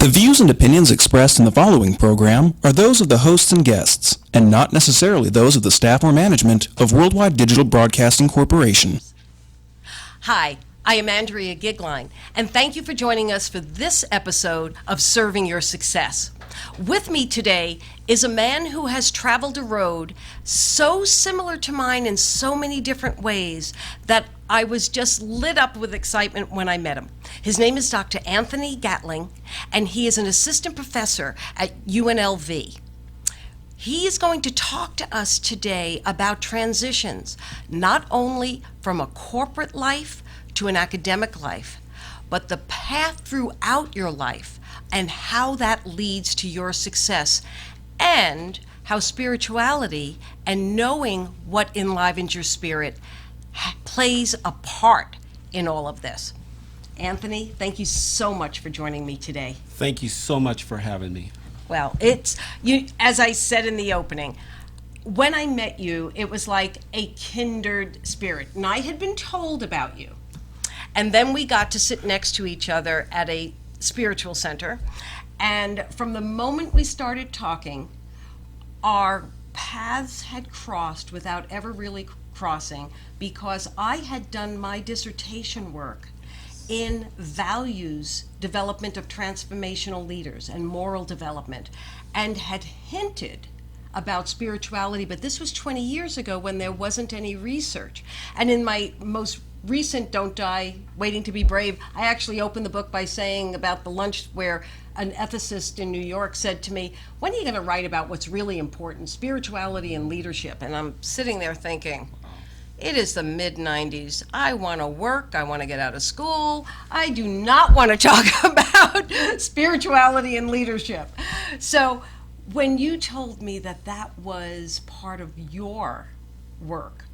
The views and opinions expressed in the following program are those of the hosts and guests, and not necessarily those of the staff or management of Worldwide Digital Broadcasting Corporation. Hi, I am Andrea Goeglein, and thank you for joining us for this episode of Serving Your Success. With me today is a man who has traveled a road so similar to mine in so many different ways that I was just lit up with excitement when I met him. His name is Dr. Anthony Gatling, and he is an assistant professor at UNLV. He is going to talk to us today about transitions, not only from a corporate life to an academic life, but the path throughout your life and how that leads to your success, and how spirituality and knowing what enlivens your spirit plays a part in all of this. Anthony, thank you so much for joining me today. Thank you so much for having me. Well, it's you, as I said in the opening, when I met you, it was like a kindred spirit, and I had been told about you. And then we got to sit next to each other at a spiritual center, and from the moment we started talking, our paths had crossed without ever really crossing, because I had done my dissertation work in values development of transformational leaders and moral development, and had hinted about spirituality, but this was 20 years ago when there wasn't any research. And in my most recent Don't Die Waiting to Be Brave, I actually opened the book by saying about the lunch where an ethicist in New York said to me, when are you going to write about what's really important, spirituality and leadership? And I'm sitting there thinking, it is the mid-90s. I want to work. I want to get out of school. I do not want to talk about spirituality and leadership. So when you told me that that was part of your work,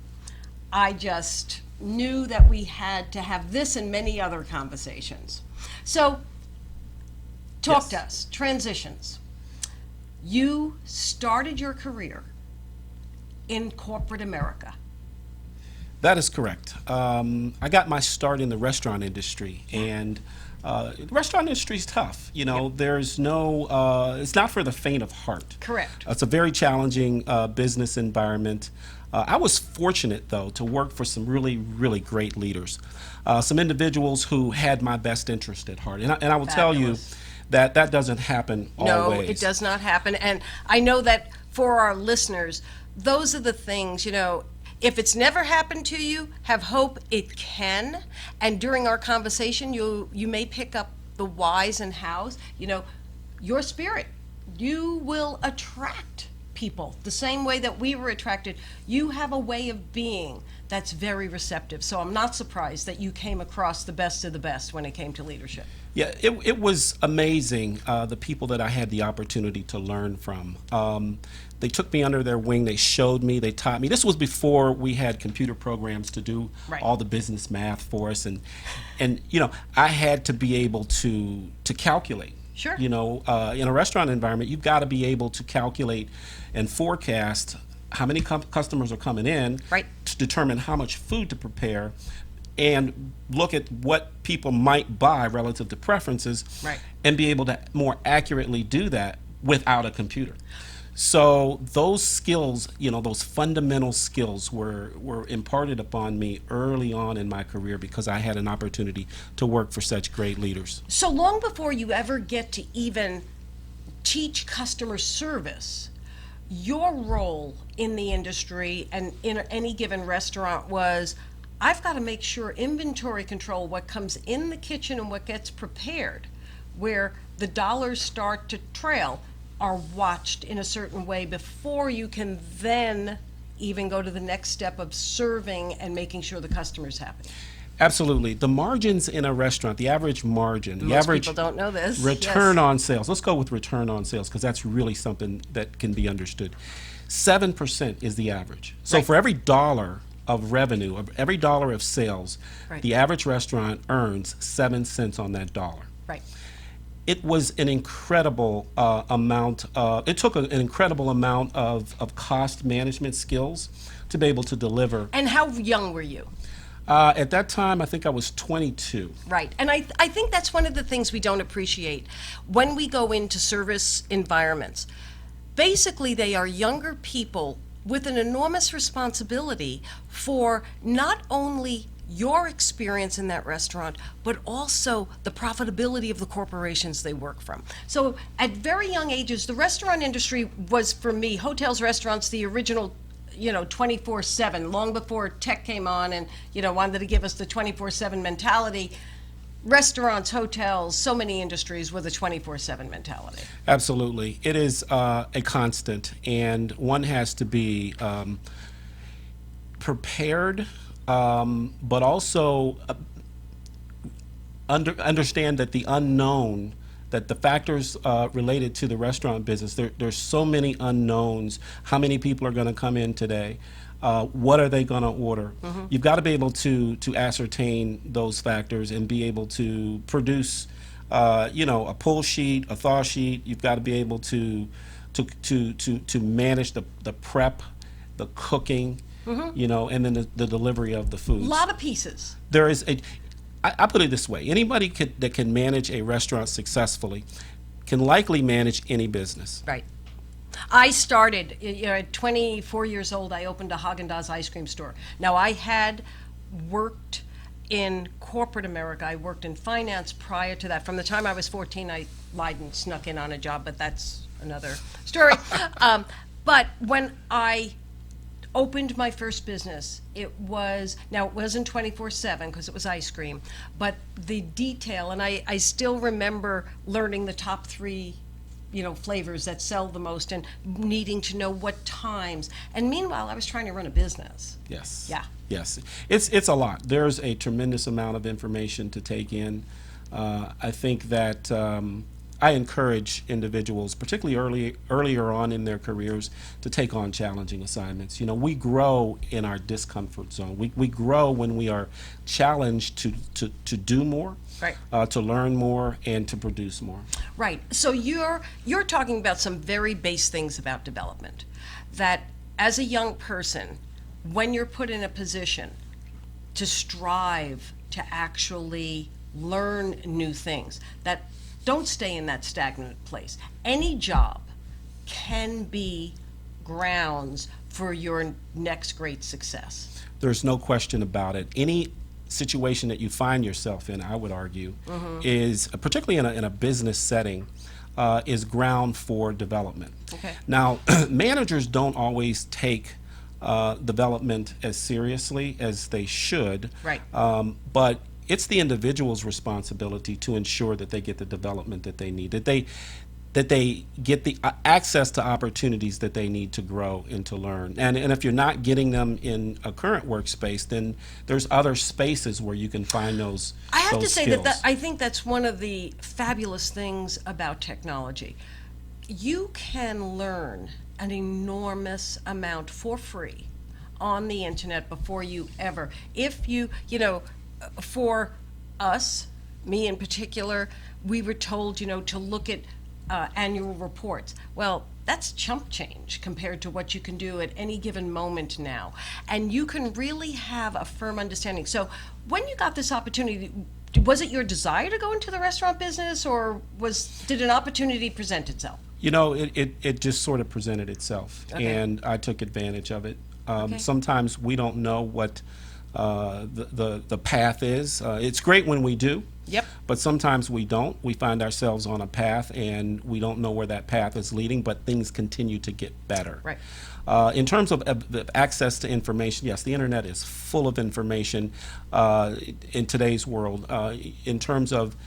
I just knew that we had to have this and many other conversations. So talk to us, transitions. You started your career in corporate America. That is correct. I got my start in the restaurant industry, and the restaurant industry is tough. You know, there's no, it's not for the faint of heart. Correct. It's a very challenging business environment. I was fortunate, though, to work for some really, really great leaders, some individuals who had my best interest at heart. And I will tell you that that doesn't happen always. No, it does not happen. And I know that for our listeners, those are the things, you know, if it's never happened to you, have hope it can. And during our conversation, you may pick up the whys and hows. You know, your spirit, you will attract people the same way that we were attracted. You have a way of being that's very receptive. So I'm not surprised that you came across the best of the best when it came to leadership. Yeah, it was amazing, the people that I had the opportunity to learn from. They took me under their wing, they showed me, they taught me. This was before we had computer programs to do all the business math for us. And you know, I had to be able to calculate. Sure. You know, in a restaurant environment, you've got to be able to calculate and forecast how many customers are coming in to determine how much food to prepare, and look at what people might buy relative to preferences, and be able to more accurately do that without a computer. So those skills, you know, those fundamental skills were imparted upon me early on in my career because I had an opportunity to work for such great leaders. So long before you ever get to even teach customer service, your role in the industry and in any given restaurant was, I've got to make sure inventory control, what comes in the kitchen and what gets prepared, where the dollars start to trail, are watched in a certain way before you can then even go to the next step of serving and making sure the customer's happy. Absolutely. The margins in a restaurant, the average margin, Most the average people don't know this. return on sales. Let's go with return on sales because that's really something that can be understood. 7% is the average. So for every dollar of revenue, of every dollar of sales, the average restaurant earns 7 cents on that dollar. Right. It was an incredible amount. It took an incredible amount of cost management skills to be able to deliver. And how young were you? At that time, I think I was 22. Right. And I think that's one of the things we don't appreciate when we go into service environments. Basically, they are younger people with an enormous responsibility for not only your experience in that restaurant, but also the profitability of the corporations they work from. So at very young ages, the restaurant industry was, for me, hotels, restaurants, the original 24/7, long before tech came on and, wanted to give us the 24/7 mentality. Restaurants, hotels, so many industries with a 24/7 mentality. Absolutely. It is a constant, and one has to be prepared, but also understand that the unknown, that the factors related to the restaurant business, there's so many unknowns. How many people are going to come in today? What are they going to order? You've got to be able to ascertain those factors and be able to produce, a pull sheet, a thaw sheet. You've got to be able to manage the prep, the cooking, and then the delivery of the food. A lot of pieces. There is I put it this way: anybody that can manage a restaurant successfully can likely manage any business. Right. I started, at 24 years old, I opened a Haagen-Dazs ice cream store. Now, I had worked in corporate America. I worked in finance prior to that. From the time I was 14, I lied and snuck in on a job, but that's another story. But when I opened my first business, it wasn't 24/7 because it was ice cream, but the detail, and I still remember learning the top 3 flavors that sell the most and needing to know what times. And meanwhile, I was trying to run a business. Yes. Yeah. Yes. It's a lot. There's a tremendous amount of information to take in. I think that I encourage individuals, particularly earlier on in their careers, to take on challenging assignments. We grow in our discomfort zone. We grow when we are challenged to do more. Right. To learn more and to produce more. Right. So you're talking about some very base things about development, that as a young person, when you're put in a position to strive to actually learn new things, that don't stay in that stagnant place. Any job can be grounds for your next great success. There's no question about it. Any situation that you find yourself in, I would argue, is, particularly in a business setting, is ground for development. Okay. Now, managers don't always take development as seriously as they should. Right. But it's the individual's responsibility to ensure that they get the development that they need, that they get the access to opportunities that they need to grow and to learn. And if you're not getting them in a current workspace, then there's other spaces where you can find those I have to say skills. that I think that's one of the fabulous things about technology. You can learn an enormous amount for free on the internet before you ever, for us, me in particular, we were told, to look at annual reports. Well, that's chump change compared to what you can do at any given moment now. And you can really have a firm understanding. So when you got this opportunity, was it your desire to go into the restaurant business, or did an opportunity present itself? It just sort of presented itself, Okay. and I took advantage of it. Okay. Sometimes we don't know what the path is. It's great when we do. Yep. But sometimes we don't. We find ourselves on a path and we don't know where that path is leading, but things continue to get better. Right. In terms of the access to information, yes, the internet is full of information in today's world, in terms of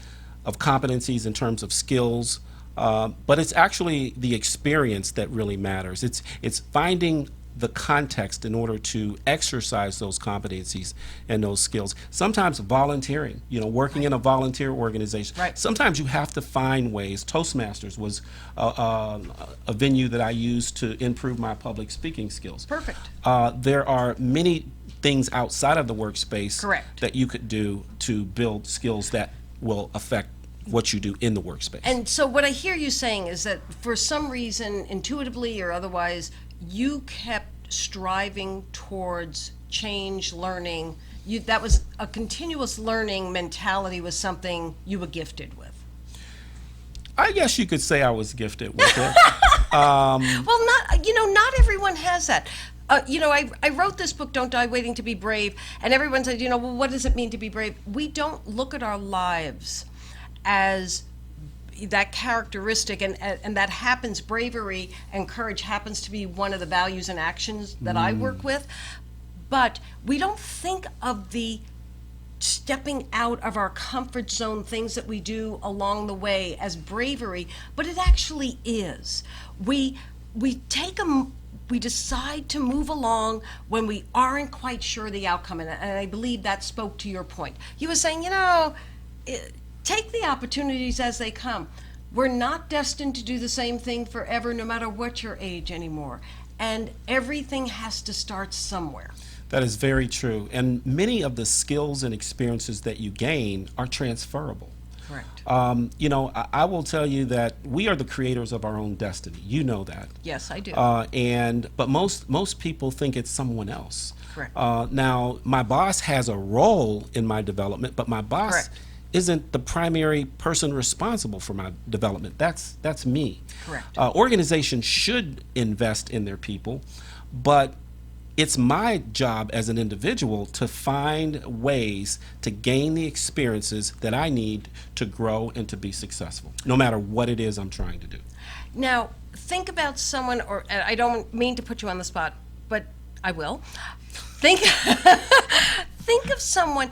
competencies, in terms of skills, but it's actually the experience that really matters. It's finding the context in order to exercise those competencies and those skills. Sometimes volunteering, working in a volunteer organization. Right. Sometimes you have to find ways. Toastmasters was a venue that I used to improve my public speaking skills. Perfect. There are many things outside of the workspace Correct. that you could do to build skills that will affect what you do in the workspace. And so what I hear you saying is that for some reason, intuitively or otherwise, you kept striving towards change, learning, that was a continuous learning mentality, was something you were gifted with? I guess you could say I was gifted with it. Well, not everyone has that. I wrote this book, Don't Die Waiting to Be Brave, and everyone said, well, what does it mean to be brave? We don't look at our lives as that characteristic, and that happens. Bravery and courage happens to be one of the values and actions that I work with, but we don't think of the stepping out of our comfort zone, things that we do along the way, as bravery, but it actually is. We decide to move along when we aren't quite sure the outcome, and I believe that spoke to your point. You were saying, take the opportunities as they come. We're not destined to do the same thing forever, no matter what your age anymore, and everything has to start somewhere. That is very true. And many of the skills and experiences that you gain are transferable. Correct. I will tell you that we are the creators of our own destiny. You know that. Yes, I do. But most people think it's someone else. Correct. Now, my boss has a role in my development, but my boss Correct. isn't the primary person responsible for my development. That's me. Correct. Organizations should invest in their people, but it's my job as an individual to find ways to gain the experiences that I need to grow and to be successful, no matter what it is I'm trying to do. Now, think about someone, or I don't mean to put you on the spot, but I will. Think of someone,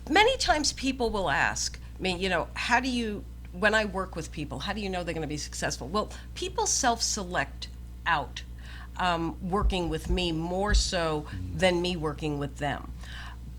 many times people will ask me, how do you, when I work with people, how do you know they're going to be successful? Well, people self-select out working with me more so than me working with them.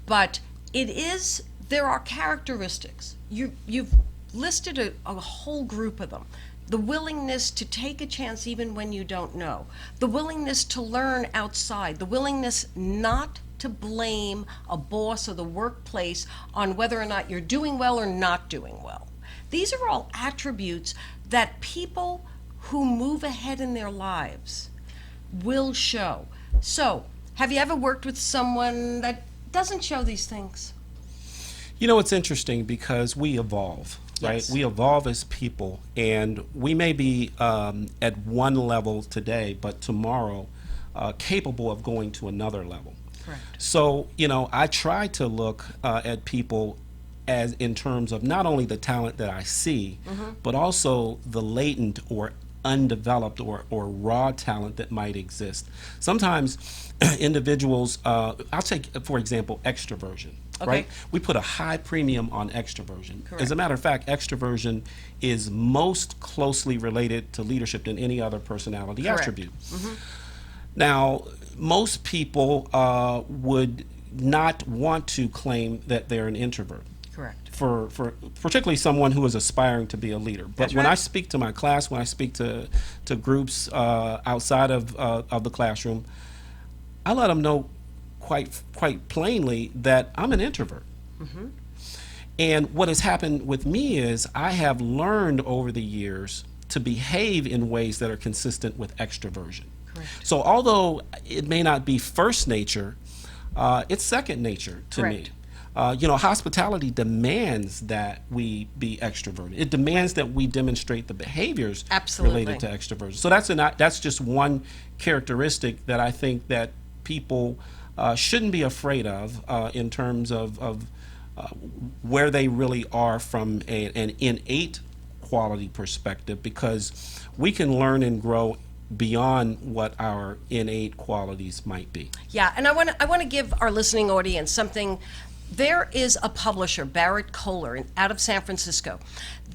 But there are characteristics. You've listed a whole group of them. The willingness to take a chance even when you don't know. The willingness to learn outside. The willingness not to blame a boss or the workplace on whether or not you're doing well or not doing well. These are all attributes that people who move ahead in their lives will show. So, have you ever worked with someone that doesn't show these things? It's interesting because we evolve, right? Yes. We evolve as people, and we may be at one level today, but tomorrow capable of going to another level. Correct. So, I try to look at people as in terms of not only the talent that I see, but also the latent or undeveloped or raw talent that might exist. Sometimes individuals, I'll take, for example, extroversion, Okay. right? We put a high premium on extroversion. Correct. As a matter of fact, extroversion is most closely related to leadership than any other personality Correct. attribute. Now, most people would not want to claim that they're an introvert. Correct. For particularly someone who is aspiring to be a leader. But That's when right. I speak to my class, when I speak to groups outside of the classroom, I let them know quite plainly that I'm an introvert. And what has happened with me is I have learned over the years to behave in ways that are consistent with extroversion. Correct. So although it may not be first nature, it's second nature to Correct. me. Hospitality demands that we be extroverted. It demands that we demonstrate the behaviors Absolutely. related to extroversion. So that's just one characteristic that I think that people shouldn't be afraid of in terms of where they really are from an innate quality perspective, because we can learn and grow beyond what our innate qualities might be. Yeah, and I want to give our listening audience something. There is a publisher, Barrett Kohler, out of San Francisco.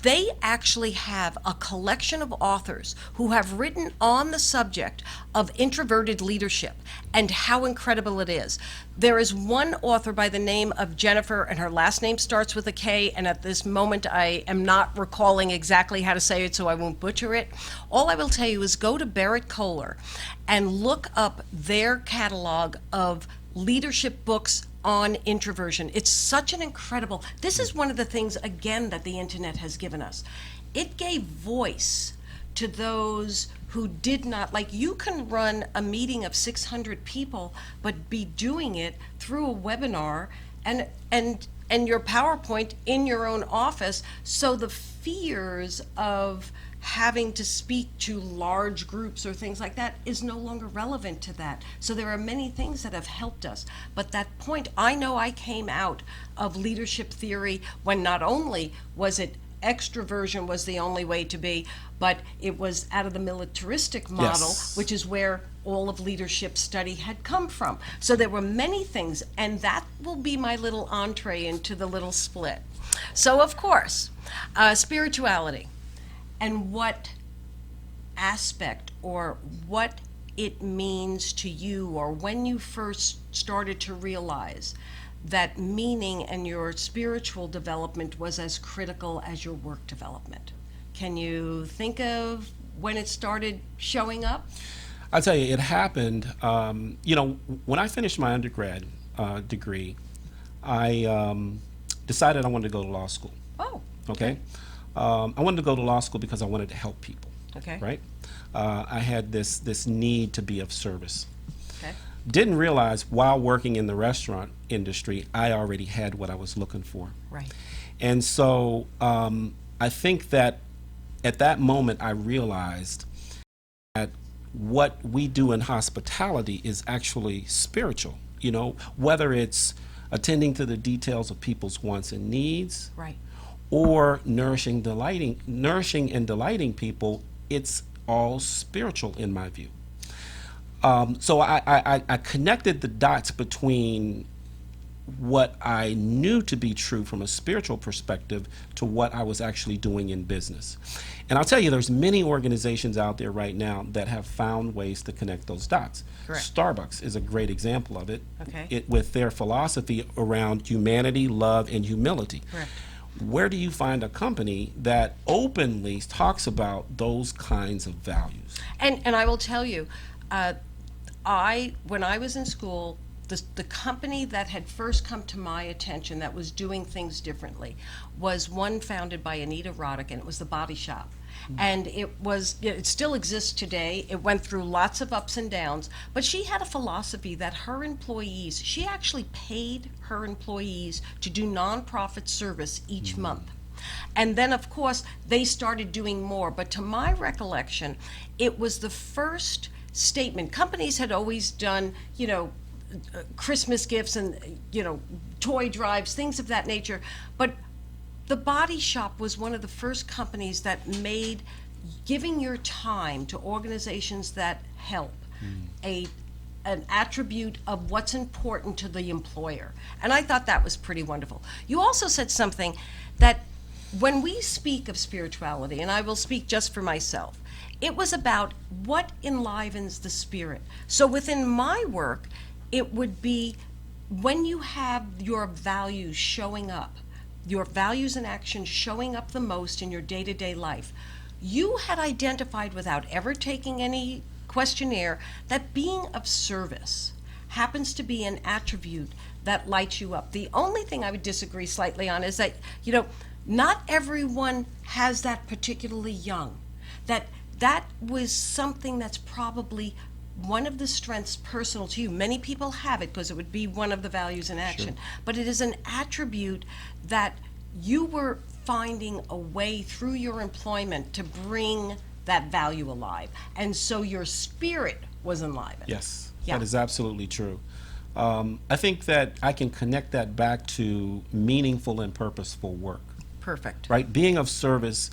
They actually have a collection of authors who have written on the subject of introverted leadership and how incredible it is. There is one author by the name of Jennifer, and her last name starts with a K, and at this moment I am not recalling exactly how to say it, so I won't butcher it. All I will tell you is go to Barrett Kohler and look up their catalog of leadership books on introversion. It's such an incredible, this is one of the things, again, that the internet has given us. It gave voice to those who did not, like, you can run a meeting of 600 people, but be doing it through a webinar and your PowerPoint in your own office. So the fears of having to speak to large groups or things like that is no longer relevant to that. So there are many things that have helped us. But that point, I know I came out of leadership theory when not only was it extroversion was the only way to be, but it was out of the militaristic model, Yes. which is where all of leadership study had come from. So there were many things, and that will be my little entree into the little split. So of course, spirituality and what aspect or what it means to you, or when you first started to realize that meaning and your spiritual development was as critical as your work development. Can you think of when it started showing up? I'll tell you, it happened, when I finished my undergrad degree, I decided I wanted to go to law school. Oh, Okay? I wanted to go to law school because I wanted to help people, okay. right? I had this need to be of service. Okay. Didn't realize while working in the restaurant industry, I already had what I was looking for. Right. And so I think that at that moment I realized that what we do in hospitality is actually spiritual, whether it's attending to the details of people's wants and needs, Right. or nourishing and delighting people. It's all spiritual in my view. So I connected the dots between what I knew to be true from a spiritual perspective to what I was actually doing in business. And I'll tell you, there's many organizations out there right now that have found ways to connect those dots. Correct. Starbucks is a great example of it, Okay. with their philosophy around humanity, love, and humility. Correct. Where do you find a company that openly talks about those kinds of values? And I will tell you, when I was in school, the company that had first come to my attention that was doing things differently was one founded by Anita Roddick, and it was the Body Shop. And it still exists today. It went through lots of ups and downs, but she had a philosophy that she actually paid her employees to do nonprofit service each month. And then, of course, they started doing more. But to my recollection, it was the first statement. Companies had always done, Christmas gifts and, toy drives, things of that nature. But the Body Shop was one of the first companies that made giving your time to organizations that help an attribute of what's important to the employer. And I thought that was pretty wonderful. You also said something that when we speak of spirituality, and I will speak just for myself, it was about what enlivens the spirit. So within my work, it would be when you have your values showing up, your values and actions showing up the most in your day-to-day life, you had identified without ever taking any questionnaire that being of service happens to be an attribute that lights you up. The only thing I would disagree slightly on is that, not everyone has that particularly young. That was something that's probably one of the strengths personal to you. Many people have it because it would be one of the values in action. Sure. But it is an attribute that you were finding a way through your employment to bring that value alive. And so your spirit was enlivened. Yes, Yeah. that is absolutely true. I think that I can connect that back to meaningful and purposeful work. Perfect. Right? Being of service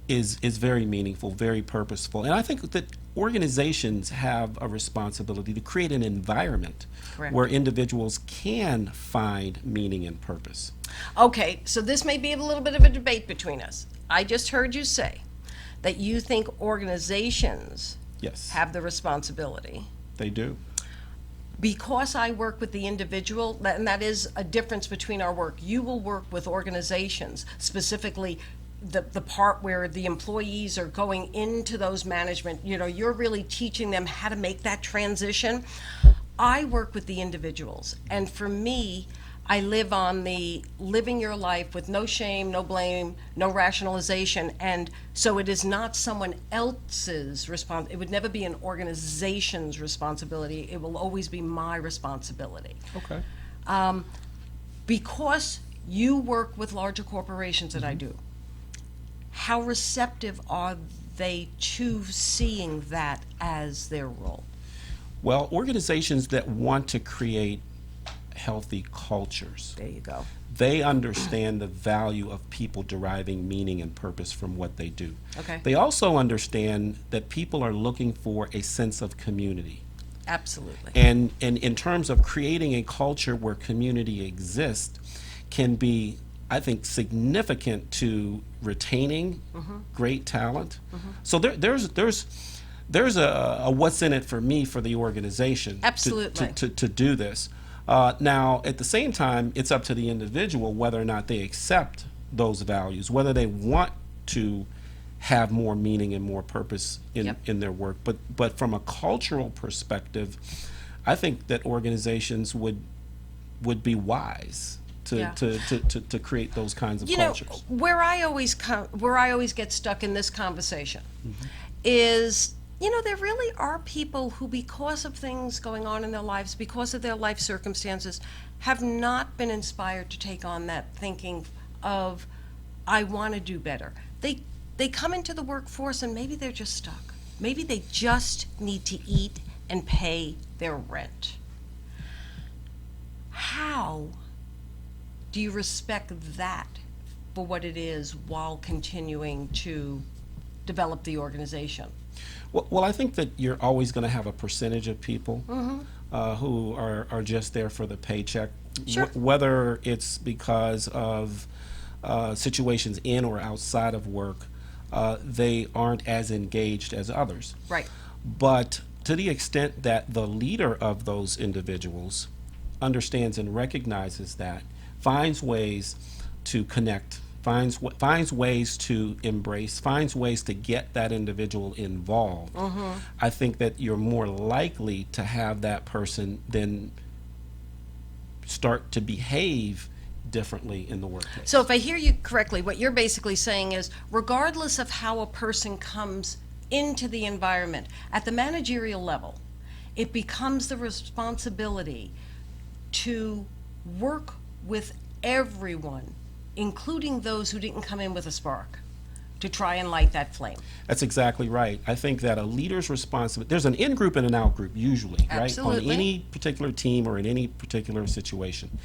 is very meaningful, very purposeful. And I think that organizations have a responsibility to create an environment Correct. where individuals can find meaning and purpose. Okay, so this may be a little bit of a debate between us. I just heard you say that you think organizations Yes, have the responsibility. they do. Because I work with the individual, and that is a difference between our work. You will work with organizations, specifically the part where the employees are going into those management, you're really teaching them how to make that transition. I work with the individuals, and for me, I live on the living your life with no shame, no blame, no rationalization. And so it is not someone else's it would never be an organization's responsibility. It will always be my responsibility. Okay. Because you work with larger corporations that I do, how receptive are they to seeing that as their role? Well, organizations that want to create healthy cultures, There you go. they understand the value of people deriving meaning and purpose from what they do. Okay. They also understand that people are looking for a sense of community. Absolutely. And in terms of creating a culture where community exists can be, I think, significant to retaining great talent. So there's a what's in it for me for the organization Absolutely. to do this. Now, at the same time, it's up to the individual whether or not they accept those values, whether they want to have more meaning and more purpose in their work. But from a cultural perspective, I think that organizations would be wise to create those kinds of cultures. Where I always get stuck in this conversation is, there really are people who, because of things going on in their lives, because of their life circumstances, have not been inspired to take on that thinking of, I want to do better. They come into the workforce and maybe they're just stuck. Maybe they just need to eat and pay their rent. How do you respect that for what it is while continuing to develop the organization? Well, I think that you're always going to have a percentage of people who are just there for the paycheck, Sure. Whether it's because of situations in or outside of work. They aren't as engaged as others. Right. But to the extent that the leader of those individuals understands and recognizes that, finds ways to connect, finds ways to embrace, finds ways to get that individual involved, I think that you're more likely to have that person then start to behave differently in the workplace. So if I hear you correctly, what you're basically saying is, regardless of how a person comes into the environment, at the managerial level, it becomes the responsibility to work with everyone, including those who didn't come in with a spark, to try and light that flame. That's exactly right. I think that a leader's responsibility, there's an in group and an out group usually, right? Absolutely. On any particular team or in any particular situation.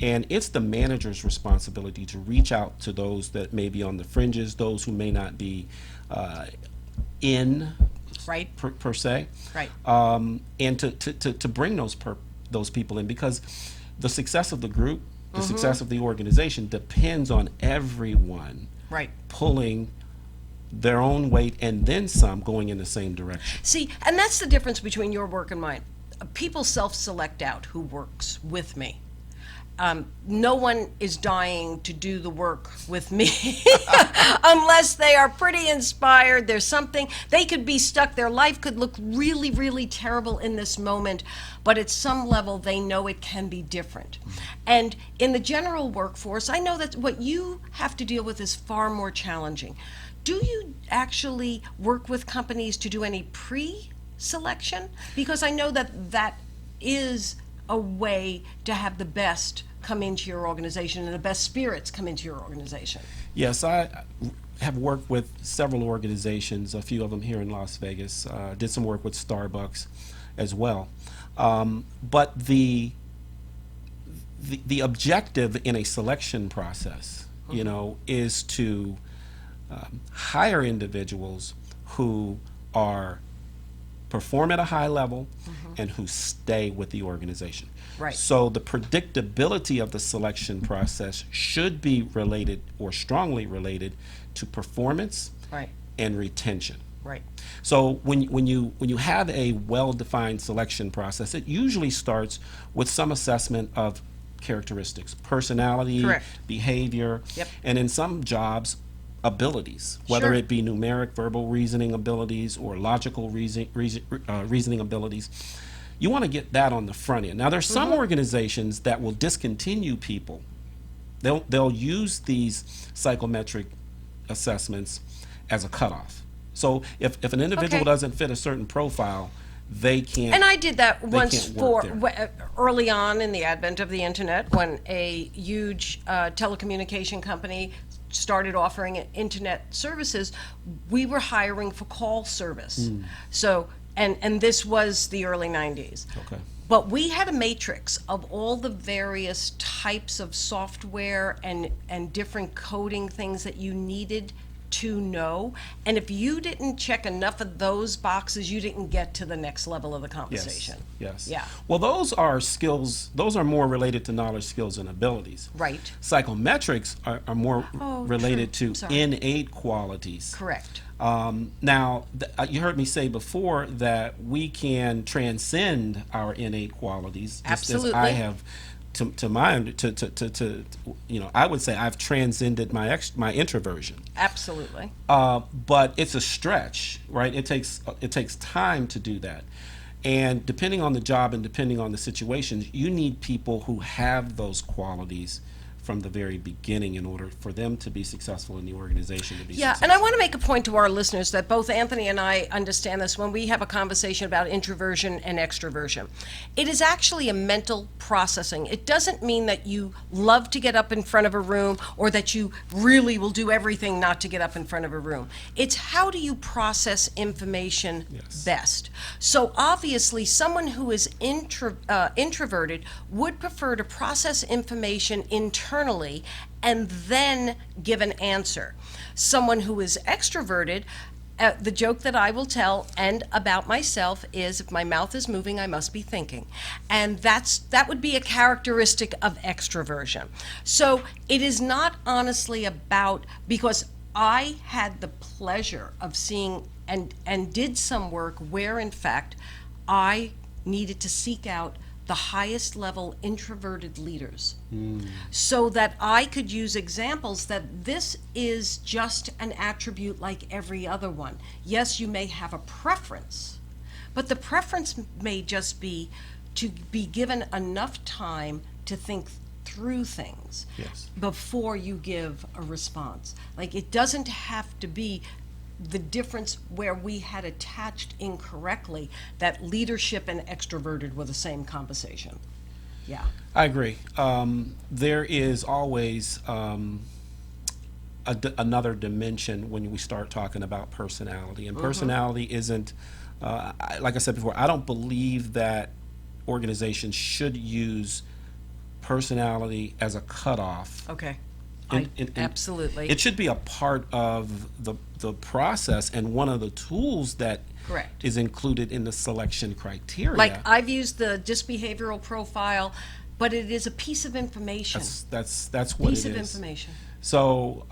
And it's the manager's responsibility to reach out to those that may be on the fringes, those who may not be in Right. per se, Right. and to bring those people in, because the success of the group, the success of the organization depends on everyone Right. pulling their own weight and then some, going in the same direction. See, and that's the difference between your work and mine. People self-select out who works with me. No one is dying to do the work with me unless they are pretty inspired. There's something, they could be stuck. Their life could look really, really terrible in this moment, but at some level they know it can be different. And in the general workforce, I know that what you have to deal with is far more challenging. Do you actually work with companies to do any pre-selection? Because I know that that is a way to have the best come into your organization and the best spirits come into your organization. Yes, I have worked with several organizations, a few of them here in Las Vegas. Did some work with Starbucks as well. But the objective in a selection process, is to hire individuals who perform at a high level and who stay with the organization. Right. So the predictability of the selection process should be related, or strongly related, to performance Right. and retention. Right. So when you have a well-defined selection process, it usually starts with some assessment of characteristics, personality, Correct. behavior, Yep. and in some jobs, abilities, whether Sure. it be numeric, verbal reasoning abilities or logical reasoning abilities, You want to get that on the front end. Now, there's some organizations that will discontinue people. They'll use these psychometric assessments as a cutoff. So if an individual doesn't fit a certain profile, they can't. And I did that once work early on in the advent of the internet, when a huge telecommunication company started offering internet services. We were hiring for call service. So, and this was the early 90s. Okay. But we had a matrix of all the various types of software and different coding things that you needed to know. And if you didn't check enough of those boxes, you didn't get to the next level of the conversation. Yes. Yeah. Well, those are skills, those are more related to knowledge, skills, and abilities. Right. Psychometrics are more related true. to innate qualities. Correct. Now, you heard me say before that we can transcend our innate qualities. Just Absolutely. as I have, I would say I've transcended my introversion. Absolutely. But it's a stretch, right? It takes time to do that. And depending on the job and depending on the situations, you need people who have those qualities from the very beginning in order for them to be successful in the organization to be successful. And I want to make a point to our listeners that both Anthony and I understand this when we have a conversation about introversion and extroversion. It is actually a mental processing. It doesn't mean that you love to get up in front of a room or that you really will do everything not to get up in front of a room. It's how do you process information best. So obviously someone who is introverted would prefer to process information internally and then give an answer. Someone who is extroverted, the joke that I will tell and about myself is if my mouth is moving, I must be thinking. And that would be a characteristic of extroversion. So it is not honestly about, because I had the pleasure of seeing and did some work where in fact I needed to seek out the highest level introverted leaders so that I could use examples that this is just an attribute like every other one. Yes, you may have a preference, but the preference may just be to be given enough time to think through things before you give a response. Like it doesn't have to be the difference where we had attached incorrectly that leadership and extroverted were the same conversation. Yeah. I agree. There is always another dimension when we start talking about personality. And personality isn't, like I said before, I don't believe that organizations should use personality as a cutoff. Okay. Absolutely. It should be a part of the process and one of the tools that is included in the selection criteria. Like I've used the DISC behavioral profile, but it is a piece of information. That's what it is. Piece of information. So,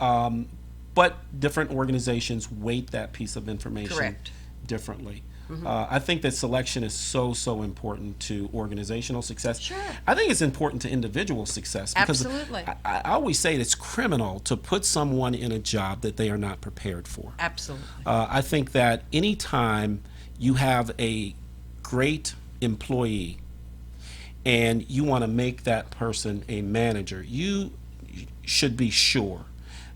but different organizations weight that piece of information differently. I think that selection is so important to organizational success. Sure. I think it's important to individual success because Absolutely. I always say it's criminal to put someone in a job that they are not prepared for. Absolutely. I think that anytime you have a great employee and you want to make that person a manager, you should be sure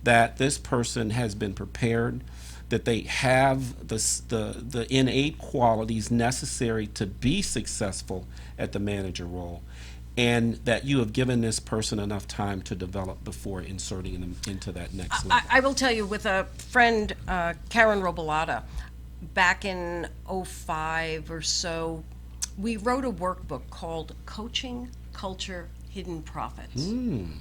that this person has been prepared, that they have the innate qualities necessary to be successful at the manager role, and that you have given this person enough time to develop before inserting them into that next level. I will tell you, with a friend, Karen Robolata, back in '05 or so, we wrote a workbook called Coaching Culture Hidden Profits.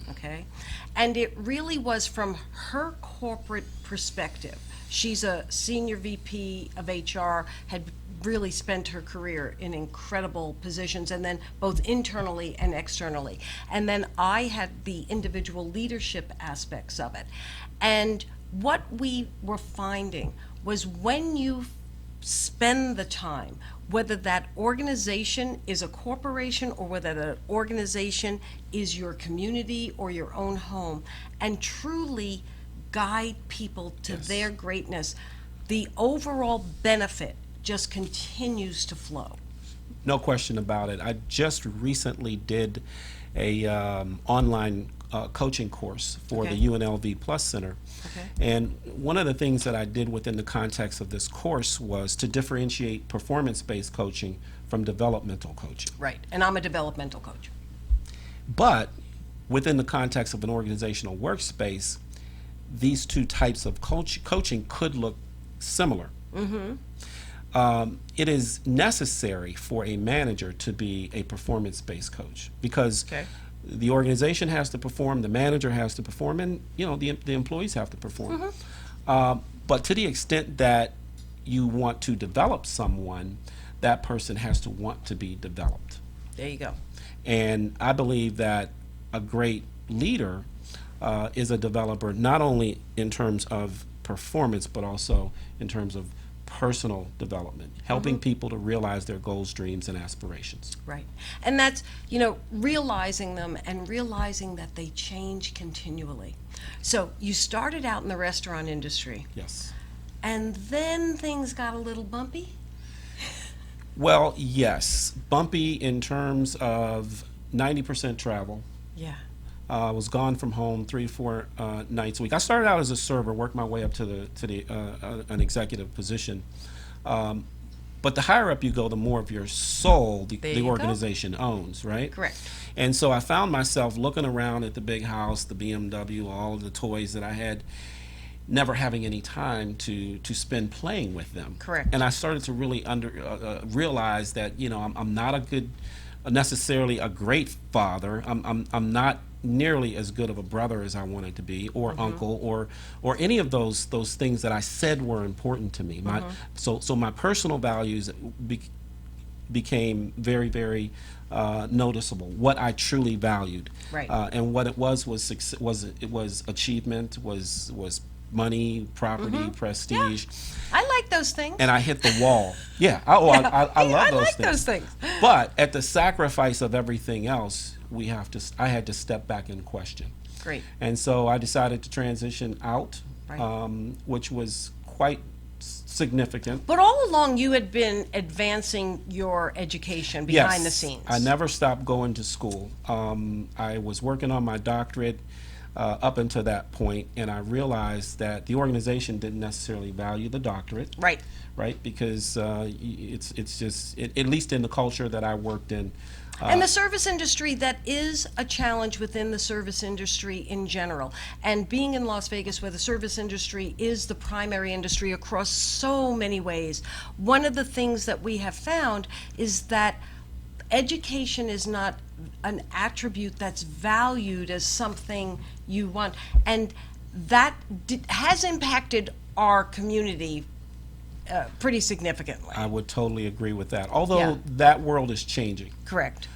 Okay? And it really was from her corporate perspective. She's a senior VP of HR, had really spent her career in incredible positions, and then both internally and externally. And then I had the individual leadership aspects of it. And what we were finding was when you spend the time, whether that organization is a corporation or whether that organization is your community or your own home, and truly guide people to their greatness, the overall benefit just continues to flow. No question about it. I just recently did a online coaching course for Okay. the UNLV Plus Center. Okay. And one of the things that I did within the context of this course was to differentiate performance-based coaching from developmental coaching. Right. And I'm a developmental coach. But within the context of an organizational workspace, these two types of coaching could look similar. It is necessary for a manager to be a performance-based coach because Okay. the organization has to perform, the manager has to perform, and the employees have to perform. But to the extent that you want to develop someone, that person has to want to be developed. There you go. And I believe that a great leader is a developer, not only in terms of performance, but also in terms of personal development, helping people to realize their goals, dreams, and aspirations. Right. And that's, realizing them and realizing that they change continually. So you started out in the restaurant industry, Yes. and then things got a little bumpy? Well, yes. Bumpy in terms of 90% travel. Yeah. Was gone from home 3 to 4 nights a week. I started out as a server, worked my way up to an executive position. But the higher up you go, the more of your soul There the you go. organization owns, right? Correct. And so I found myself looking around at the big house, the BMW, all of the toys that I had, never having any time to spend playing with them. Correct. And I started to really realize that I'm not necessarily a great father. I'm not nearly as good of a brother as I wanted to be, or uncle, or any of those things that I said were important to me. So my personal values became very, very noticeable. What I truly valued, Right. And what it was achievement, was money, property, prestige. I like those things. And I hit the wall. Yeah. I love I those like things. those things. But at the sacrifice of everything else, I had to step back and question. Great. And so I decided to transition out, Right. which was quite significant. But all along you had been advancing your education behind the scenes. I never stopped going to school. I was working on my doctorate up until that point, and I realized that the organization didn't necessarily value the doctorate. Right. Right, because it's just at least in the culture that I worked in. And the service industry, that is a challenge within the service industry in general. And being in Las Vegas, where the service industry is the primary industry across so many ways, one of the things that we have found is that education is not an attribute that's valued as something you want. And that has impacted our community pretty significantly. I would totally agree with that. Although Yeah. that world is changing. Correct.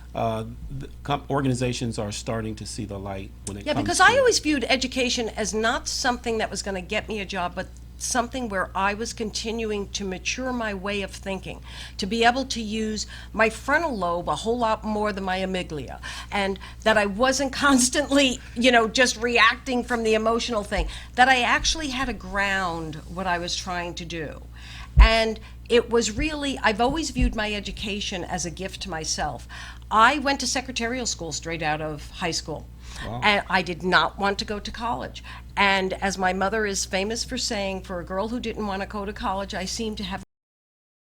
Organizations are starting to see the light when it Yeah, comes because to I always viewed education as not something that was going to get me a job, but something where I was continuing to mature my way of thinking, to be able to use my frontal lobe a whole lot more than my amygdala, and that I wasn't constantly, just reacting from the emotional thing, that I actually had to ground what I was trying to do. And it was really, I've always viewed my education as a gift to myself. I went to secretarial school straight out of high school. Wow. And I did not want to go to college. And as my mother is famous for saying, for a girl who didn't want to go to college, I seemed to have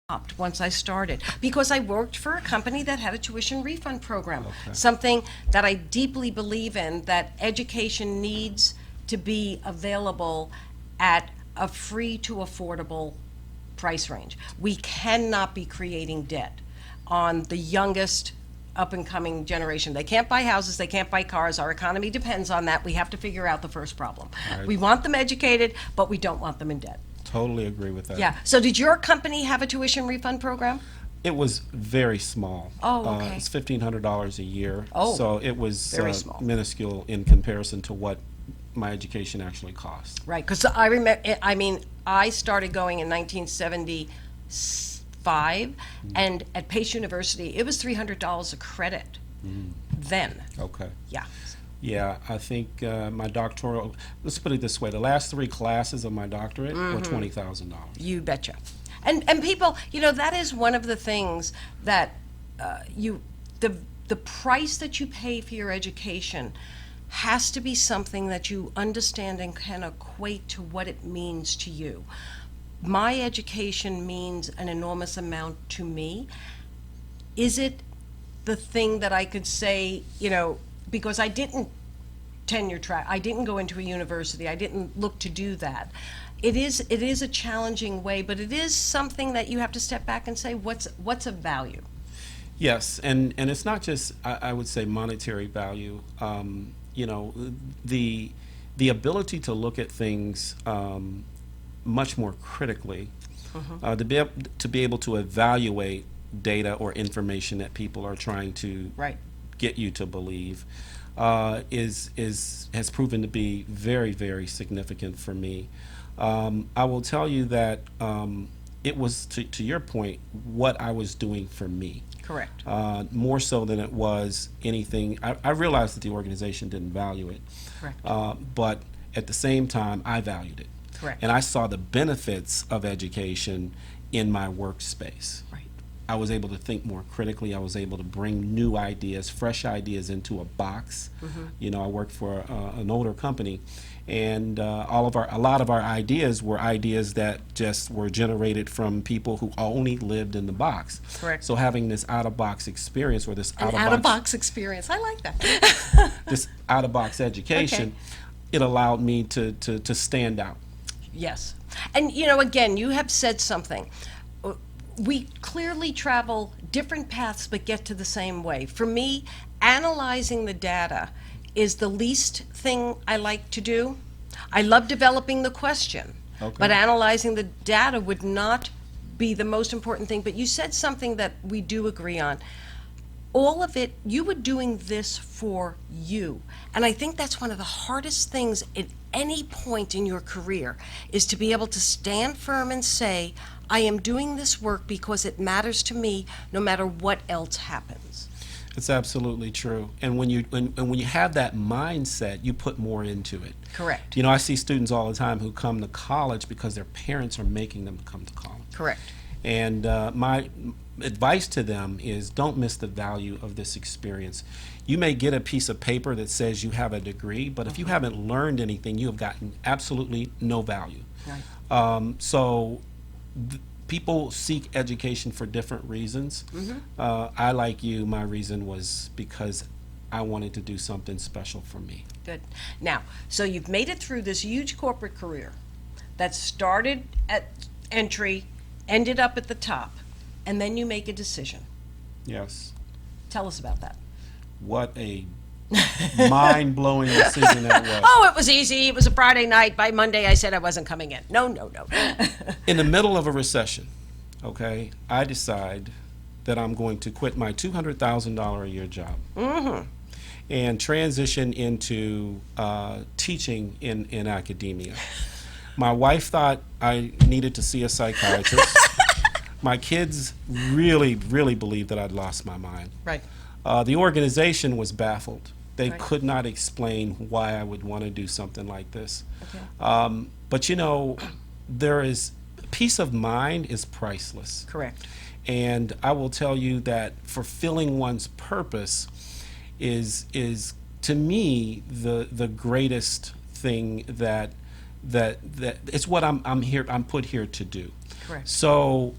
stopped once I started, because I worked for a company that had a tuition refund program, something that I deeply believe in, that education needs to be available at a free to affordable price range. We cannot be creating debt on the youngest up-and-coming generation. They can't buy houses, they can't buy cars. Our economy depends on that. We have to figure out the first problem. Right. We want them educated, but we don't want them in debt. Totally agree with that. Yeah. So did your company have a tuition refund program? It was very small. Oh, okay. It's $1,500 a year. Oh, so it was very small. minuscule in comparison to what my education actually cost. Right, because I remember, I started going in 1975, and at Pace University, it was $300 a credit then. Okay. Yeah. Yeah, I think my doctoral, let's put it this way, the last 3 classes of my doctorate were $20,000. You betcha. And people, that is one of the things that the price that you pay for your education has to be something that you understand and can equate to what it means to you. My education means an enormous amount to me. Is it the thing that I could say, because I didn't tenure track, I didn't go into a university, I didn't look to do that. It is a challenging way, but it is something that you have to step back and say, what's of value? Yes, and it's not just, I would say, monetary value. The ability to look at things much more critically, to be able to evaluate data or information that people are trying to get you to believe, has proven to be very, very significant for me. I will tell you that it was, to your point, what I was doing for me. Correct. More so than it was anything. I realized that the organization didn't value it. Correct. But at the same time, I valued it. Correct. And I saw the benefits of education in my workspace. Right. I was able to think more critically. I was able to bring new ideas, fresh ideas into a box. I worked for an older company, and a lot of our ideas were ideas that just were generated from people who only lived in the box. Correct. So having this out-of-box experience, or this out-of-box experience, I like that. this out-of-box education, it allowed me to stand out. Yes. And, again, you have said something. We clearly travel different paths but get to the same way. For me, analyzing the data is the least thing I like to do. I love developing the question, but analyzing the data would not be the most important thing. But you said something that we do agree on. All of it, you were doing this for you. And I think that's one of the hardest things at any point in your career, is to be able to stand firm and say, I am doing this work because it matters to me, no matter what else happens. It's absolutely true. And when you have that mindset, you put more into it. Correct. I see students all the time who come to college because their parents are making them come to college. Correct. And my advice to them is, don't miss the value of this experience. You may get a piece of paper that says you have a degree, but if you haven't learned anything, you have gotten absolutely no value. Right. People seek education for different reasons. I, like you, my reason was because I wanted to do something special for me. Good. Now, so you've made it through this huge corporate career that started at entry, ended up at the top, and then you make a decision. Yes. Tell us about that. What a mind-blowing decision that was. Oh, it was easy. It was a Friday night. By Monday, I said I wasn't coming in. No. In the middle of a recession, I decide that I'm going to quit my $200,000 a year job and transition into teaching in academia. My wife thought I needed to see a psychiatrist. My kids really, really believed that I'd lost my mind. Right. The organization was baffled. They could not explain why I would want to do something like this. But there is, peace of mind is priceless. Correct. And I will tell you that fulfilling one's purpose is to me the greatest thing that it's what I'm put here to do. Correct. So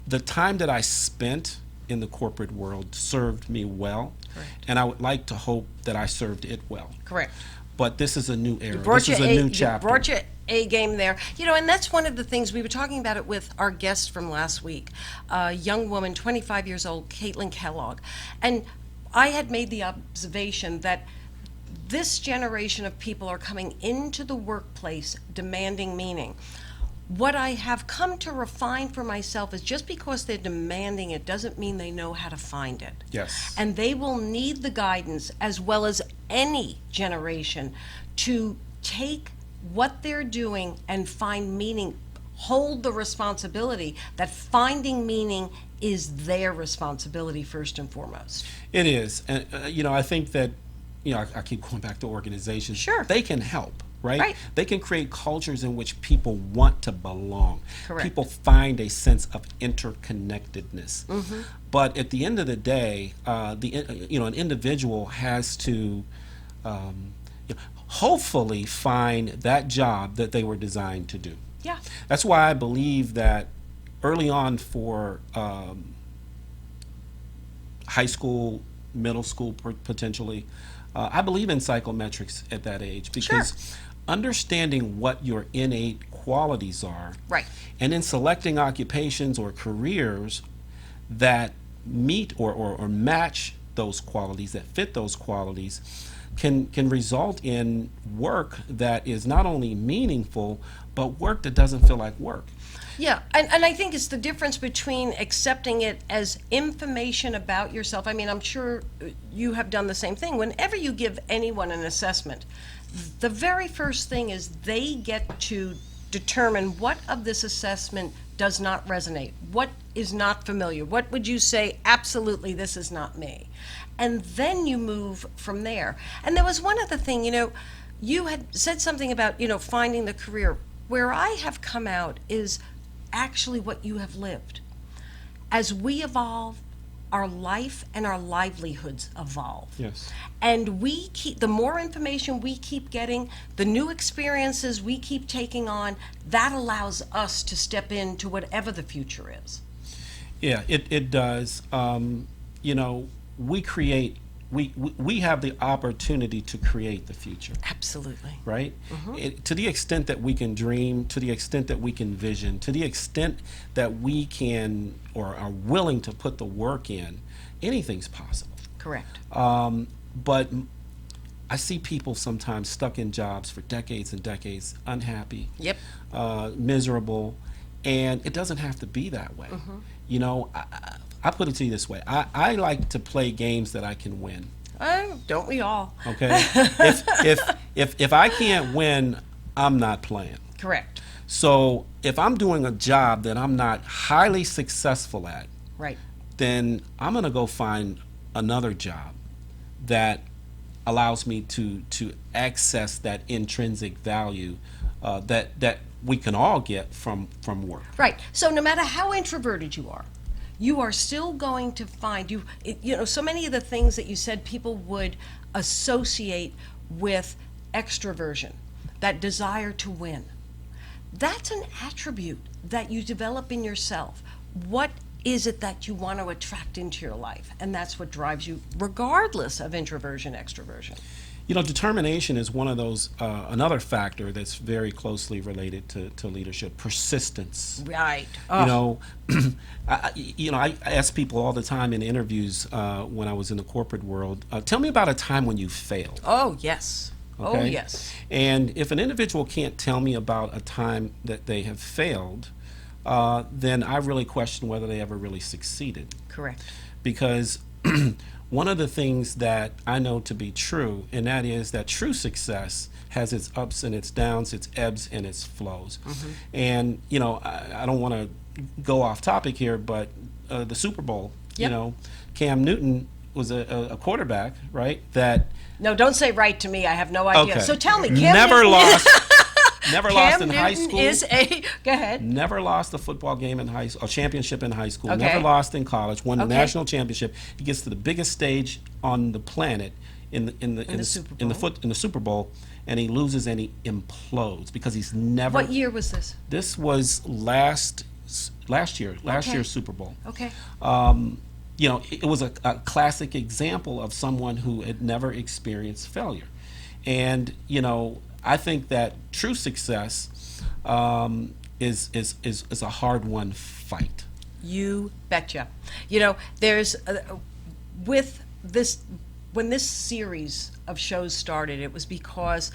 the time that I spent in the corporate world served me well. Correct. And I would like to hope that I served it well. Correct. But this is a new era. This is a new chapter. You brought your A game there. And that's one of the things, we were talking about it with our guest from last week, a young woman, 25 years old, Caitlin Kellogg. And I had made the observation that this generation of people are coming into the workplace demanding meaning. What I have come to refine for myself is, just because they're demanding it doesn't mean they know how to find it. Yes. And they will need the guidance, as well as any generation, to take what they're doing and find meaning, hold the responsibility that finding meaning is their responsibility first and foremost. It is. And, I think that, I keep going back to organizations. Sure. They can help. right? Right. They can create cultures in which people want to belong. Correct. People find a sense of interconnectedness. But at the end of the day, an individual has to hopefully find that job that they were designed to do. Yeah. That's why I believe that early on for high school, middle school potentially, I believe in psychometrics at that age, because understanding what your innate qualities are, Right. and in selecting occupations or careers that meet or match those qualities, that fit those qualities, can result in work that is not only meaningful, but work that doesn't feel like work. Yeah, and I think it's the difference between accepting it as information about yourself. I mean, I'm sure you have done the same thing. Whenever you give anyone an assessment, the very first thing is they get to determine what of this assessment does not resonate, what is not familiar, what would you say, absolutely, this is not me. And then you move from there. And there was one other thing, you had said something about, finding the career. Where I have come out is actually what you have lived. As we evolve, our life and our livelihoods evolve. Yes. And the more information we keep getting, the new experiences we keep taking on, that allows us to step into whatever the future is. Yeah, it does. We have the opportunity to create the future. Absolutely. Right? To the extent that we can dream, to the extent that we can vision, to the extent that we can or are willing to put the work in, anything's possible. Correct. But I see people sometimes stuck in jobs for decades and decades, unhappy, Yep. Miserable, and it doesn't have to be that way. I put it to you this way. I like to play games that I can win. Don't we all? Okay? if I can't win, I'm not playing. Correct. So if I'm doing a job that I'm not highly successful at, Right. then I'm going to go find another job that allows me to access that intrinsic value that we can all get from work. Right. So no matter how introverted you are still going to find so many of the things that you said people would associate with extroversion, that desire to win. That's an attribute that you develop in yourself. What is it that you want to attract into your life? And that's what drives you, regardless of introversion, extroversion. Determination is one of those, another factor that's very closely related to leadership. Persistence. Right. I ask people all the time in interviews when I was in the corporate world, tell me about a time when you failed. Oh, yes. Okay? Oh, yes. And if an individual can't tell me about a time that they have failed, then I really question whether they ever really succeeded. Correct. Because one of the things that I know to be true, and that is that true success has its ups and its downs, its ebbs and its flows. And, I don't want to go off topic here, but the Super Bowl, Yep. Cam Newton was a quarterback, right? That No, don't say right to me. I have no idea. Okay. So tell me, Cam never Newton, lost Cam in Newton high school. Go ahead. Never lost a football game in high school, a championship in high school. Okay. Never lost in college. Won the Okay. national championship. He gets to the biggest stage on the planet in the Super Bowl, and he loses and he implodes because he's never. What year was this? This was last year. Last Okay. year's Super Bowl. Okay. It was a classic example of someone who had never experienced failure, and I think that true success is a hard-won fight. You betcha. There's with this when this series of shows started, it was because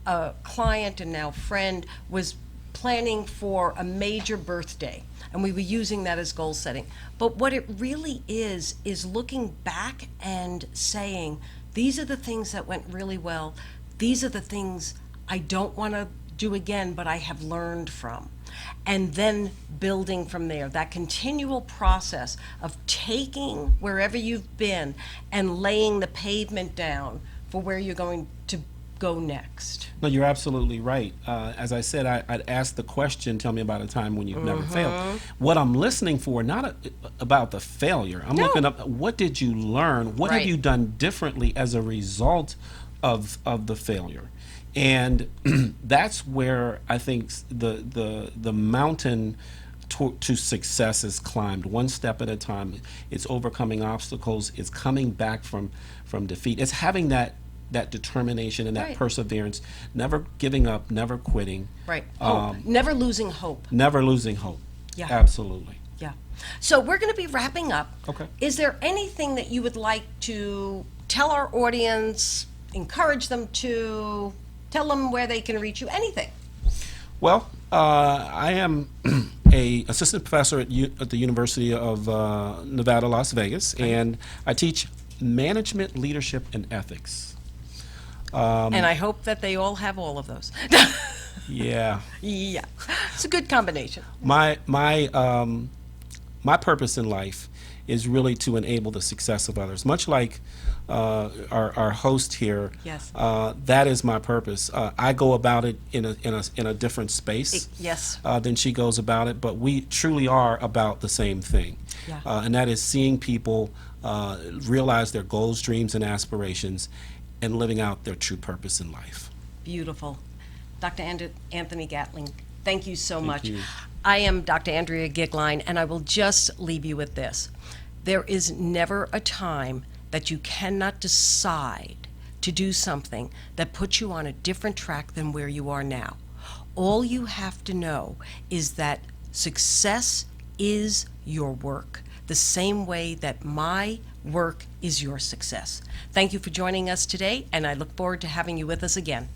a client and now friend was planning for a major birthday, and we were using that as goal setting. But what it really is looking back and saying, these are the things that went really well. These are the things I don't want to do again, but I have learned from. And then building from there, that continual process of taking wherever you've been and laying the pavement down for where you're going to go next? No, you're absolutely right. As I said, I'd ask the question, tell me about a time when you've never failed. What I'm listening for, not about the failure. I'm looking up, what did you learn? What have you done differently as a result of the failure? And that's where I think the mountain to success is climbed one step at a time. It's overcoming obstacles. It's coming back from defeat. It's having that determination and that perseverance, never giving up, never quitting. Right. Hope. Never losing hope. Never losing hope. Yeah. Absolutely. Yeah. So we're going to be wrapping up. Okay. Is there anything that you would like to tell our audience, encourage them to, tell them where they can reach you, anything? Well, I am a assistant professor at the University of Nevada, Las Vegas, and I teach management, leadership, and ethics. And I hope that they all have all of those. Yeah. Yeah. It's a good combination. My purpose in life is really to enable the success of others. Much like our host here, Yes. that is my purpose. I go about it in a different space Yes. than she goes about it, but we truly are about the same thing. Yeah. And that is seeing people realize their goals, dreams, and aspirations, and living out their true purpose in life. Beautiful. Dr. Anthony Gatling, thank you so much. you. I am Dr. Andrea Goeglein, and I will just leave you with this. There is never a time that you cannot decide to do something that puts you on a different track than where you are now. All you have to know is that success is your work, the same way that my work is your success. Thank you for joining us today, and I look forward to having you with us again.